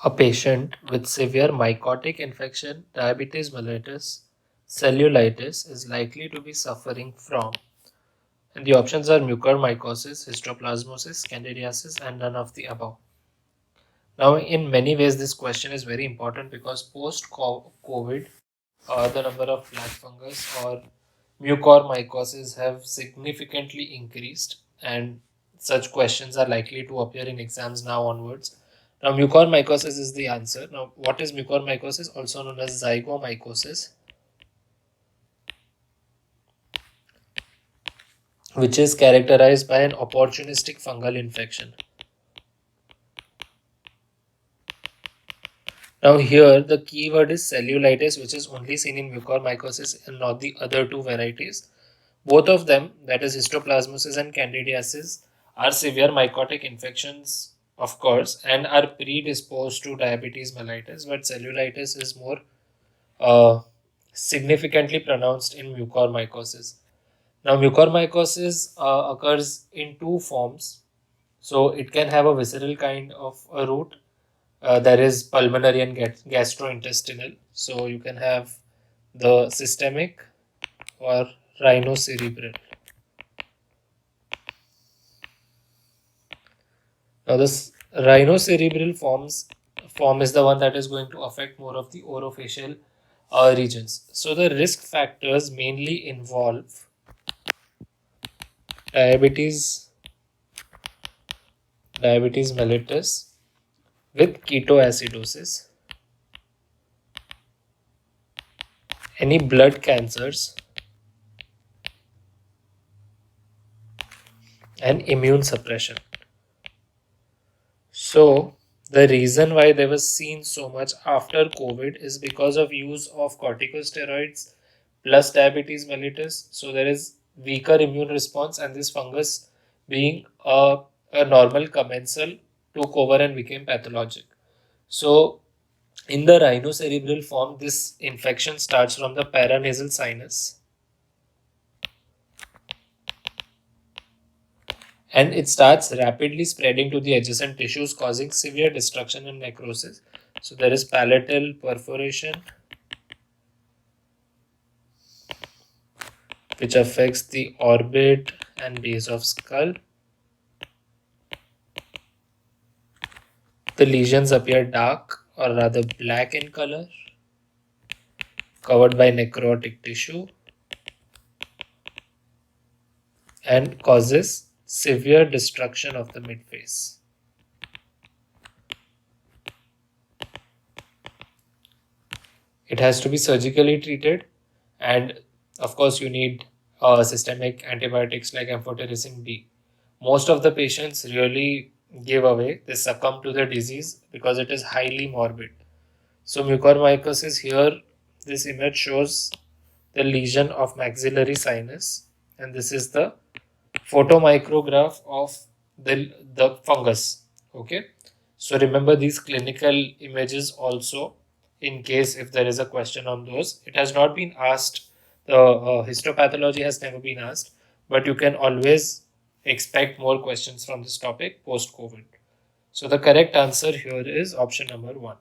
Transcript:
A patient with severe mycotic infection, diabetes mellitus, cellulitis is likely to be suffering from. And the options are mucormycosis, histoplasmosis, candidiasis, and none of the above. Now, in many ways, this question is very important because post-COVID, the number of black fungus or mucormycosis have significantly increased, and such questions are likely to appear in exams now onwards. Now, mucormycosis is the answer. Now, what is mucormycosis? Also known as zygomycosis, which is characterized by an opportunistic fungal infection. Now here the keyword is cellulitis, which is only seen in mucormycosis and not the other two varieties. Both of them, that is histoplasmosis and candidiasis, are severe mycotic infections, of course, and are predisposed to diabetes mellitus, but cellulitis is more uh, significantly pronounced in mucormycosis. Now mucormycosis occurs in two forms. So it can have a visceral kind of a route. There is pulmonary and gastrointestinal. So you can have the systemic or rhinocerebral. Now this rhinocerebral form is the one that is going to affect more of the orofacial regions. So the risk factors mainly involve diabetes mellitus with ketoacidosis, any blood cancers, and immune suppression. So the reason why there was seen so much after COVID is because of use of corticosteroids plus diabetes mellitus. So there is weaker immune response, and this fungus being a normal commensal took over and became pathologic. So in the rhinocerebral form, this infection starts from the paranasal sinus and it starts rapidly spreading to the adjacent tissues, causing severe destruction and necrosis. So there is palatal perforation, which affects the orbit and base of skull. The lesions appear dark or rather black in color, covered by necrotic tissue, and causes severe destruction of the midface. It has to be surgically treated, and of course, you need systemic antibiotics like amphotericin B. Most of the patients really give away, they succumb to the disease because it is highly morbid. So, mucormycosis here, this image shows the lesion of maxillary sinus, and this is the photomicrograph of the fungus. Okay, so remember these clinical images also, in case if there is a question on those. It has not been asked, the histopathology has never been asked, but you can always expect more questions from this topic post COVID. So the correct answer here is option number 1.